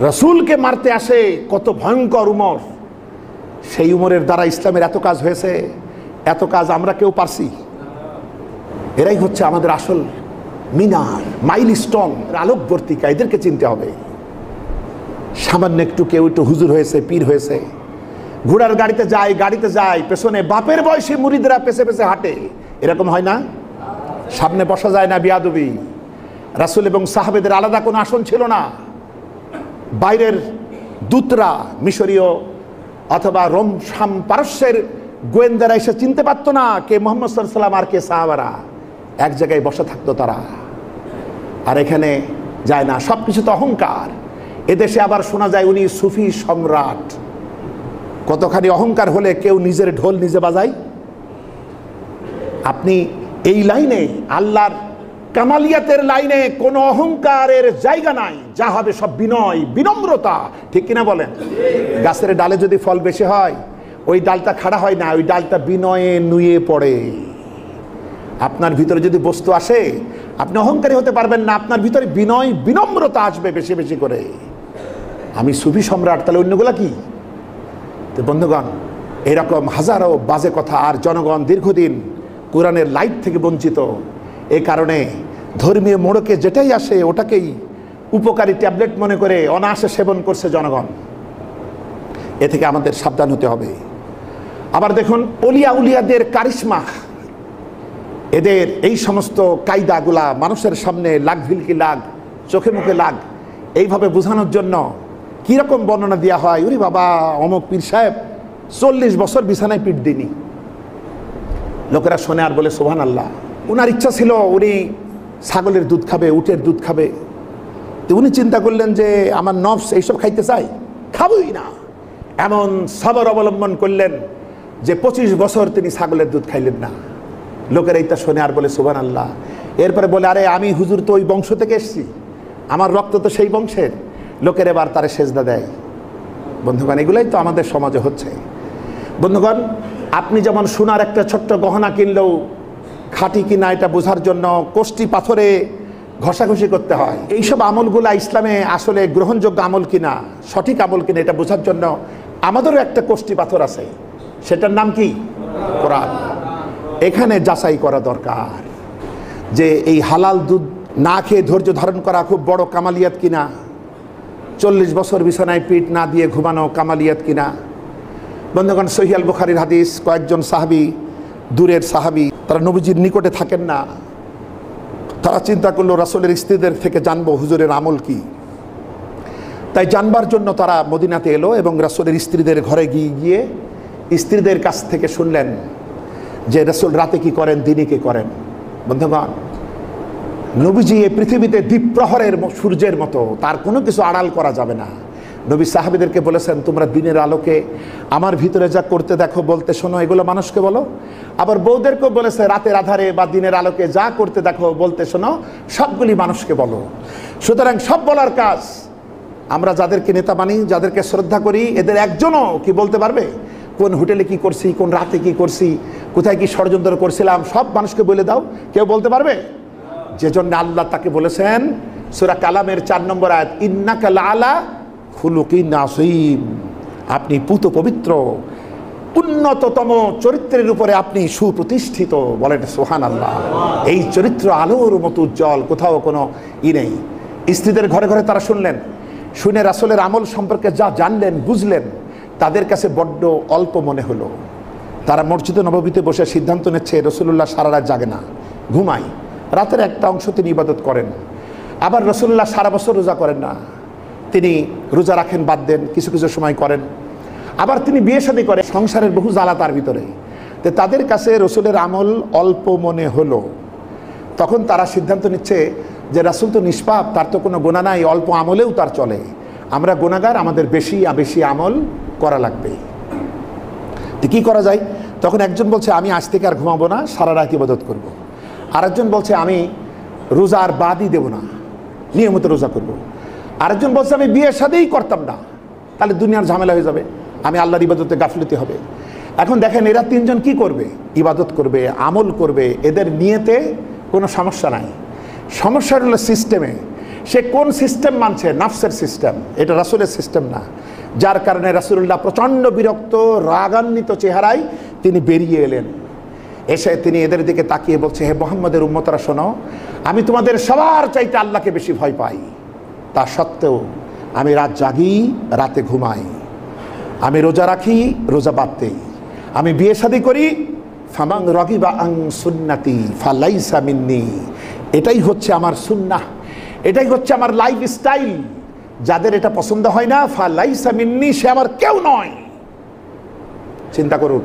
রসুলকে মারতে আসে কত ভয়ঙ্কর উমর, সেই উমরের দ্বারা ইসলামের এত কাজ হয়েছে, এত কাজ আমরা কেউ পারছি? এরাই হচ্ছে আমাদের আসল মিনার, মাইলস্টোন, আলোকবর্তিকা। এদেরকে চিনতে হবে। সামান্য একটু কেউ একটু হুজুর হয়েছে, পীর হয়েছে, ঘোড়ার গাড়িতে যায়, পেছনে বাপের বয়সী মুরিদরা পেছে পেছে হাঁটে, এরকম হয় না? সামনে বসা যায় না, বিয়াদবি। রাসূল এবং সাহাবেদের আলাদা কোনো আসন ছিল না। বাইরের দূতরা, মিশরীয় অথবা রোম শাম পারস্যের গোয়েন্দারা এসে চিনতে পারতো না কে মুহাম্মদ সাল্লাল্লাহু আলাইহি ওয়াসাল্লাম আর কে সাহাবারা। এক জায়গায় বসে থাকতো তারা। আর এখানে যায় না, সব কিছু তো অহংকার। এদেশে আবার শোনা যায় উনি সুফি সম্রাট। কতখানি অহংকার হলে কেউ নিজের ঢোল নিজে বাজায়? আপনি এই লাইনে, আল্লাহর কামালিয়াতের লাইনে কোনো অহংকারের জায়গা নাই। যা হবে সব বিনয়, বিনম্রতা, ঠিক কিনা বলেন? গাছের ডালে যদি ফল বেশি হয়, ওই ডালটা খাড়া হয় না, ওই ডালটা বিনয়ে নুয়ে পড়ে। আপনার ভিতরে যদি বস্তু আসে, আপনি অহংকারী হতে পারবেন না। আপনার ভিতরে বিনয়, বিনম্রতা আসবে বেশি বেশি করে। আমি সুফি সম্রাট, তাহলে অন্যগুলা কি? তো বন্ধুগণ, এরকম হাজারো বাজে কথা। আর জনগণ দীর্ঘদিন কোরআনের লাইট থেকে বঞ্চিত। এই কারণে ধর্মীয় মোড়কে যেটাই আসে ওটাকেই উপকারী ট্যাবলেট মনে করে অনায়াসে সেবন করছে জনগণ। এ থেকে আমাদের সাবধান হতে হবে। আবার দেখুন, অলিয়া উলিয়াদের কারিশমা, এদের এই সমস্ত কায়দাগুলা মানুষের সামনে লাগ ভিলকি লাগ, চোখে মুখে লাগ, এইভাবে বোঝানোর জন্য কীরকম বর্ণনা দেওয়া হয়। ওরে বাবা, অমুক পীর সাহেব 40 বছর বিছানায় পিঠ দিনি। লোকেরা শোনে আর বলে সুবহানাল্লাহ। উনার ইচ্ছা ছিল উনি ছাগলের দুধ খাবে, উটের দুধ খাবে। তো উনি চিন্তা করলেন যে আমার নফস এইসব খাইতে চাই, খাবই না। এমন সবর অবলম্বন করলেন যে 25 বছর তিনি ছাগলের দুধ খাইলেন না। লোকেরা এইটা শোনে আর বলে সুবহানাল্লাহ। এরপরে বলে, আরে আমি হুজুর তো ওই বংশ থেকে এসছি, আমার রক্ত তো সেই বংশের। লোকের এবার তারে সেজদা দেয়। বন্ধুগণ, এগুলাই তো আমাদের সমাজে হচ্ছে। বন্ধুগণ, আপনি যেমন সোনার একটা ছোট্ট গহনা কিনলেও খাঁটি কিনা এটা বোঝার জন্য কোষ্টি পাথরে ঘষাঘষি করতে হয়। এইসব আমলগুলা ইসলামে আসলে গ্রহণযোগ্য আমল কিনা, সঠিক আমল কিনা, এটা বোঝার জন্য আমাদেরও একটা কোষ্টি পাথর আছে। সেটার নাম কি? কোরআন। এখানে যাচাই করা দরকার যে এই হালাল দুধ না খেয়ে ধৈর্য ধারণ করা খুব বড় কামালিয়াত কিনা, 40 বছর বিছানায় পিঠ না দিয়ে ঘুমানো কামালিয়াত কিনা। বন্ধুগণ, সহিহ আল বুখারীর হাদিস, কয়েকজন সাহাবী, দূরের সাহাবী, তারা নবীজির নিকটে থাকেন না। তারা চিন্তা করলো রাসূলের স্ত্রীদের থেকে জানবো হুজুরের আমল কি। তাই জানবার জন্য তারা মদিনাতে এলো এবং রাসূলের স্ত্রীদের ঘরে গিয়ে স্ত্রীদের কাছ থেকে শুনলেন যে রাসূল রাতে কি করেন, দিনে কি করেন। বন্ধুগণ, নবীজি এই পৃথিবীতে দ্বীপ্রহরের সূর্যের মতো, তার কোনো কিছু আড়াল করা যাবে না। নবী সাহাবীদেরকে বলেছেন, তোমরা দিনের আলোকে আমার ভিতরে যা করতে দেখো বলতে শোনো, এগুলো মানুষকে বলো। আবার বউদেরকেও বলেছে, রাতের আধারে বা দিনের আলোকে যা করতে দেখো বলতে শোনো, সবগুলি মানুষকে বলো। সুতরাং সব বলার কাজ। আমরা যাদেরকে নেতা মানি, যাদেরকে শ্রদ্ধা করি, এদের একজনও কি বলতে পারবে কোন হোটেলে কি করছি, কোন রাতে কি করছি, কোথায় কি ষড়যন্ত্র করছিলাম, সব মানুষকে বলে দাও? কেউ বলতে পারবে? যে জন্য আল্লাহ তাকে বলেছেন সূরা কালামের 4 নম্বর আয়াত, ইন্নাকা লাআলা খুলুকিন আযীম, আপনি পুত পবিত্র উন্নততম চরিত্রের উপরে আপনি সুপ্রতিষ্ঠিত। বলেন সুবহানাল্লাহ। এই চরিত্র আলোর মতো উজ্জ্বল, কোথাও কোনো নেই। স্ত্রীদের ঘরে ঘরে তারা শুনলেন, শুনে রাসূলের আমল সম্পর্কে যা জানলেন, বুঝলেন, তাদের কাছে বড্ড অল্প মনে হলো। তারা মসজিদে নববীতে বসে সিদ্ধান্ত নিচ্ছে রাসূলুল্লাহ সারা রাত জাগে না, ঘুমায়, রাতের একটা অংশ তিনি ইবাদত করেন। আবার রাসূলুল্লাহ সারা বছর রোজা করেন না, তিনি রোজা রাখেন, বাদ দেন, কিছু কিছু সময় করেন। আবার তিনি বিয়ে শাদী করেন, সংসারের বহু জ্বালা তার ভিতরে। তো তাদের কাছে রাসূলের আমল অল্প মনে হলো। তখন তারা সিদ্ধান্ত নিচ্ছে যে রাসূল তো নিষ্পাপ, তার তো কোনো গুনাহ নাই, অল্প আমলেও তার চলে। আমরা গুনাহগার, আমাদের বেশি বেশি আমল করা লাগবে। তো কী করা যায়? তখন একজন বলছে, আমি আজ থেকে আর ঘুমাবো না, সারা রাত ইবাদত করব। আরেকজন বলছে, আমি রোজা আর বাদই দেব না, নিয়মিত রোজা করব। আরেকজন বলছে, আমি বিয়ে শাদীই করতাম না, তাহলে দুনিয়ার ঝামেলা হয়ে যাবে, আমি আল্লাহর ইবাদতে গাফলতি হবে। এখন দেখেন এরা তিনজন কি করবে? ইবাদত করবে, আমল করবে, এদের নিয়তে কোনো সমস্যা নাই। সমস্যা হলো সিস্টেমে। সে কোন সিস্টেম মানছে? নাফসের সিস্টেম, এটা রাসূলের সিস্টেম না। যার কারণে রাসূলুল্লাহ প্রচণ্ড বিরক্ত, রাগান্বিত চেহারায় তিনি বেরিয়ে এলেন। এসে তিনি এদের দিকে তাকিয়ে বলছে, হে মুহাম্মদের উম্মতরা শোনো, আমি তোমাদের সবার চাইতে আল্লাহকে বেশি ভয় পাই। তা সত্ত্বেও আমি রাত জাগি, রাতে ঘুমাই, আমি রোজা রাখি, রোজা বাদ দেই, আমি বিয়ে শাদী করি। ফামান রাগিবা আন সুন্নতি ফালাইসা মিন্নি, এটাই হচ্ছে আমার সুন্নাহ, এটাই হচ্ছে আমার লাইফ স্টাইল। যাদের এটা পছন্দ হয় না, ফালাইসা মিন্নি, সে আমার কেউ নয়। চিন্তা করুন,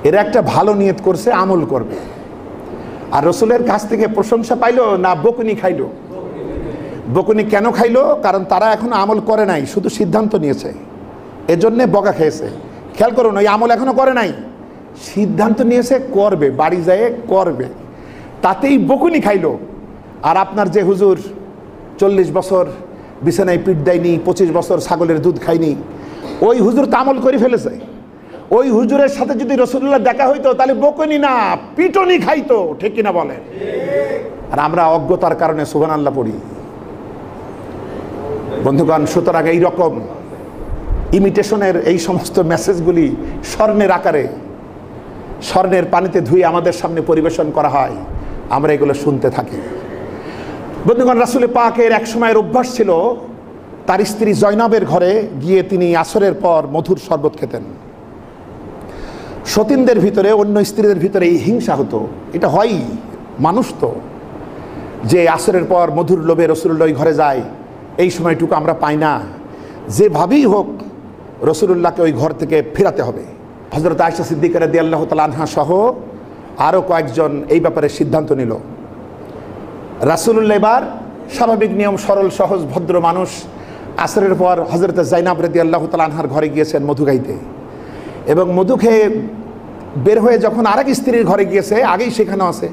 এরা একটা ভালো নিয়ত করছে, আমল করবে, আর রসুলের কাছ থেকে প্রশংসা পাইলো না বকুনি খাইলো? বকুনি কেন খাইলো? কারণ তারা এখনো আমল করে নাই, শুধু সিদ্ধান্ত নিয়েছে, এজন্যে বকা খেয়েছে। খেয়াল করুন, ওই আমল এখনো করে নাই, সিদ্ধান্ত নিয়েছে করবে, বাড়ি যায় করবে, তাতেই বকুনি খাইলো। আর আপনার যে হুজুর 40 বছর বিছানায় পিঠ দেয়নি, 25 বছর ছাগলের দুধ খায়নি, ওই হুজুর তো আমল করে ফেলেছে। ওই হুজুরের সাথে যদি রাসূলুল্লাহ দেখা হইতো, তাহলে বকুনি না পিটনি খাইতো, ঠিক কিনা বলেন? আর আমরা অজ্ঞতার কারণে সুবহানাল্লাহ পড়ি। বন্ধুগণ, সুতরাং এই রকম ইমিটেশনের এই সমস্ত মেসেজগুলি স্বর্ণের আকারে, স্বর্ণের পানিতে ধুয়ে আমাদের সামনে পরিবেশন করা হয়, আমরা এগুলো শুনতে থাকি। বন্ধুগণ, রাসূল পাকের এক সময়ের অভ্যাস ছিল তার স্ত্রী জয়নবের ঘরে গিয়ে তিনি আসরের পর মধুর শরবত খেতেন। সতীনদের ভিতরে, অন্য স্ত্রীদের ভিতরে এই হিংসা হতো, এটা হয়ই, মানুষ তো, যে আসরের পর মধুর লোভে রাসূলুল্লাহ ঘরে যায়, এই সময়টুকু আমরা পাই না, যেভাবেই হোক রাসূলুল্লাহকে ওই ঘর থেকে ফেরাতে হবে। হযরত আয়েশা সিদ্দিকা রাদিয়াল্লাহু তাআলা আনহা সহ আরও কয়েকজন এই ব্যাপারে সিদ্ধান্ত নিল। রাসূলুল্লাহ এবার স্বাভাবিক নিয়ম, সরল সহজ ভদ্র মানুষ, আসরের পর হযরত জাইনাব রাদিয়াল্লাহু তাআলা আনহার ঘরে গিয়েছেন মধু খাইতে, এবং মধু খেয়ে বের হয়ে যখন আরেক স্ত্রীর ঘরে গিয়েছে, আগেই সেখানেও আছে,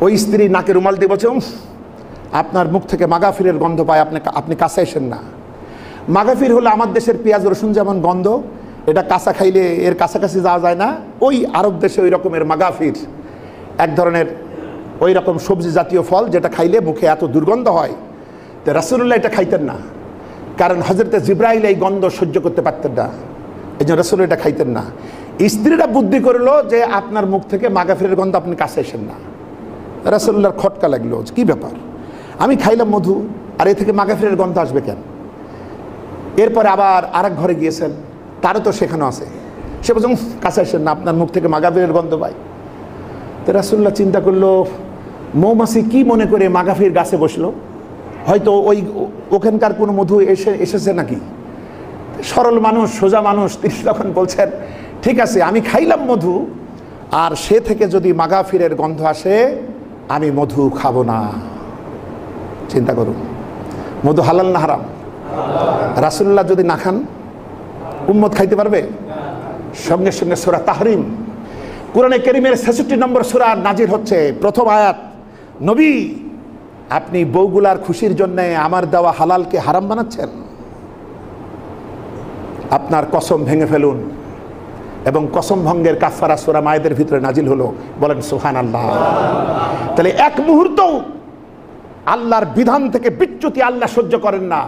ওই স্ত্রী নাকে রুমাল দিয়ে বলছে, আপনার মুখ থেকে মাগাফিরের গন্ধ পায়, আপনি কাছে আসেন না। মাগাফির হলো আমার দেশের পেঁয়াজ রসুন যেমন গন্ধ, এটা কাঁচা খাইলে এর কাছাকাছি যাওয়া যায় না, ওই আরব দেশে ওই রকমের মাগাফির, এক ধরনের ওই রকম সবজি জাতীয় ফল, যেটা খাইলে মুখে এত দুর্গন্ধ হয়। তো রাসূলুল্লাহ এটা খাইতেন না, কারণ হযরত জিবরাইল এই গন্ধ সহ্য করতে পারতেন না, এই জন্য রাসূল এটা খাইতেন না। স্ত্রীরা বুদ্ধি করলো যে আপনার মুখ থেকে মাগাফিরের গন্ধ, আপনি কাছে আসেন না। রাসূলুল্লাহর খটকা লাগলো, কি ব্যাপার, আমি খাইলাম মধু, আর এ থেকে মাগাফিরের গন্ধ আসবে কেন? এরপরে আবার আরেক ঘরে গিয়েছেন, তারও তো সেখানেও আছে, সে বলছে, কাছে আসেন না, আপনার মুখ থেকে মাগাফিরের গন্ধ পাই। তো রাসূলুল্লাহ চিন্তা করলো, মৌমাছি কি মনে করে মাগাফির গাছে বসলো, হয়তো ওই ওখানকার কোনো মধু এসেছে নাকি। সরল মানুষ, সোজা মানুষ, তিনি তখন বলছেন, ঠিক আছে, আমি খাইলাম মধু, আর সে থেকে যদি মাগাফিরের গন্ধ আসে, আমি মধু খাবো না। চিন্তা করুন, মধু হালাল না হারাম? রাসূলুল্লাহ যদি না খান, উম্মত খাইতে পারবে? সঙ্গে সঙ্গে সূরা তাহরিম, কোরআনে কারীমের 66 নম্বর সূরা নাজিল হচ্ছে। প্রথম আয়াত, নবী আপনি বউগুলার খুশির জন্য আমার দেওয়া হালালকে হারাম বানাচ্ছেন, আপনার কসম ভেঙে ফেলুন। এবং কসম ভঙ্গের কাফারা সূরা মায়েদের ভিতরে নাজিল হলো, বলেন সুবহানাল্লাহ। তাহলে এক মুহূর্ত আল্লাহর বিধান থেকে বিচ্যুতি আল্লাহ সহ্য করেন না,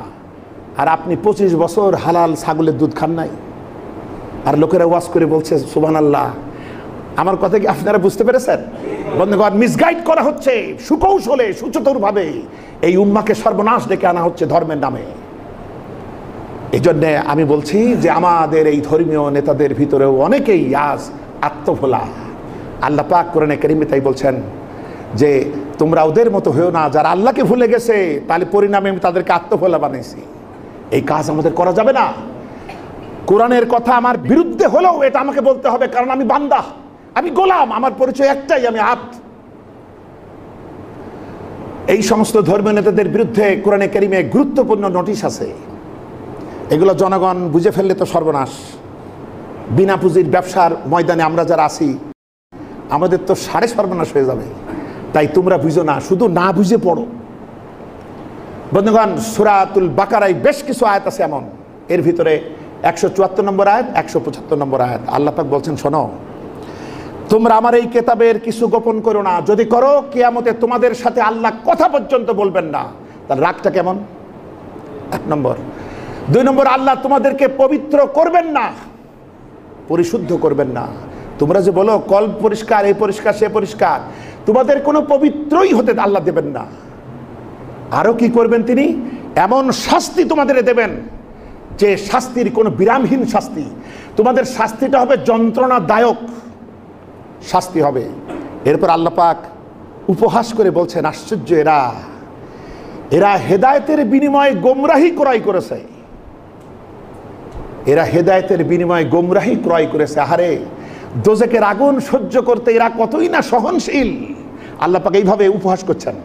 আর আপনি 25 বছর হালাল ছাগলের দুধ খান নাই, আর লোকেরা ওয়াজ করে বলছে সুবহানাল্লাহ। আমার কথা কি আপনারা বুঝতে পেরেছেন? বন্ধুগণ, মিসগাইড করা হচ্ছে সুকৌশলে, সুচতুরভাবে, এই উম্মাকে সর্বনাশ ডেকে আনা হচ্ছে ধর্মের নামে। এই জন্যে আমি বলছি যে আমাদের এই ধর্মীয় নেতাদের ভিতরেও অনেকেই আজ আত্মভোলা। আল্লাহ পাক কোরআনে কারীমে তাই বলছেন যে তোমরা ওদের মতো হয়েও না, যারা আল্লাহকে ভুলে গেছে, তাহলে পরিণামে আমি তাদেরকে আত্মভোলা বানাইছি। এই কাজ আমাদের করা যাবে না। কোরআনের কথা আমার বিরুদ্ধে হলেও এটা আমাকে বলতে হবে, কারণ আমি বান্দা, আমি গোলাম, আমার পরিচয় একটাই, আমি আব্দ। এই সমস্ত ধর্মীয় নেতাদের বিরুদ্ধে কোরআনে কারীমে গুরুত্বপূর্ণ নোটিশ আছে, এগুলো জনগণ বুঝে ফেললে তো সর্বনাশ। বিনা পুঁজির ব্যবসার ময়দানে আমরা যারা আছি, আমাদের তো সাড়ে সর্বনাশ হয়ে যাবে। তাই তোমরা বুঝো না, শুধু না বুঝে পড়ো। বন্ধুগণ, সূরাতুল বাকারায় বেশ কিছু আয়াত আছে এমন, এর ভিতরে 174 নম্বর আয়াত, 175 নম্বর আয়াত, আল্লাহ পাক বলছেন, শোনো, তোমরা আমার এই কিতাবের কিছু গোপন করো না, যদি করো কিয়ামতে তোমাদের সাথে আল্লাহ কথা পর্যন্ত বলবেন না। তার রাগটা কেমন? 1 নম্বর। 2 নম্বর, আল্লাহ তোমাদেরকে পবিত্র করবেন না, পরিশুদ্ধ করবেন না। তোমরা যে বলো কল্প পরিষ্কার, এই পরিষ্কার, সে পরিষ্কার, তোমাদের কোনো পবিত্রই হতে আল্লাহ দেবেন না। আরো কি করবেন তিনি? এমন শাস্তি তোমাদের দেবেন যে শাস্তির কোনো বিরামহীন শাস্তি। তোমাদের শাস্তিটা হবে যন্ত্রণাদায়ক শাস্তি হবে। এরপর আল্লাহ পাক উপহাস করে বলছেন, আশ্চর্য, এরা হেদায়েতের বিনিময়ে গোমরাহি ক্রয় করেছে, এরা হেদায়েতের বিনিময়ে গোমরাহি ক্রয় করেছে। আহারে, দোজখের আগুন সহ্য করতে এরা কতই না সহনশীল। আল্লাহ পাক এইভাবে উপহাস করছেন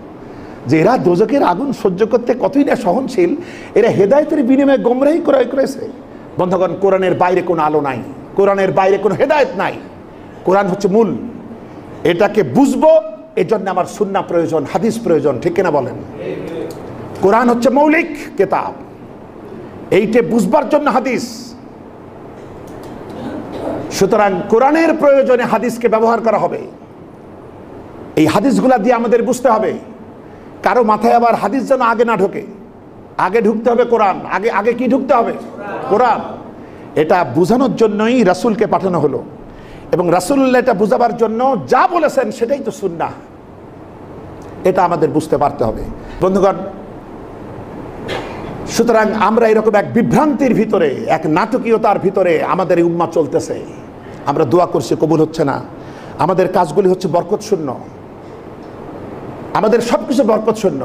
যে এরা দোজখের আগুন সহ্য করতে কতই না সহনশীল, এরা হেদায়েতের বিনিময়ে গোমরাহি ক্রয় করেছে। বন্ধুগণ, কোরআনের বাইরে কোনো আলো নাই, কোরআনের বাইরে কোনো হেদায়েত নাই। কোরআন হচ্ছে মূল। এটাকে বুঝবো, এজন্য আমার সুন্নাহ প্রয়োজন, হাদিস প্রয়োজন, ঠিক কিনা বলেন? কোরআন হচ্ছে মৌলিক কিতাব, এইটা বুঝবার জন্য হাদিস। সুতরাং কোরআনের প্রয়োজনে হাদিসকে ব্যবহার করা হবে। এই হাদিসগুলা দিয়ে আমাদের বুঝতে হবে। কারো মাথায় আবার হাদিস যেন আগে না ঢোকে, আগে ঢুকতে হবে কোরআন। আগে কি ঢুকতে হবে? কোরআন। এটা বোঝানোর জন্যই রাসূলকে পাঠানো হলো, এবং রাসূলুল্লাহ এটা বোঝাবার জন্য যা বলেছেন সেটাই তো সুন্নাহ। এটা আমাদের বুঝতে পারতে হবে বন্ধুগণ। সুতরাং আমরা এরকম এক বিভ্রান্তির ভিতরে, এক নাটকীয়তার ভিতরে আমাদের এই উম্মাহ চলতেছে। আমরা দোয়া করছি, কবুল হচ্ছে না। আমাদের কাজগুলি হচ্ছে বরকত শূন্য, আমাদের সবকিছু বরকত শূন্য।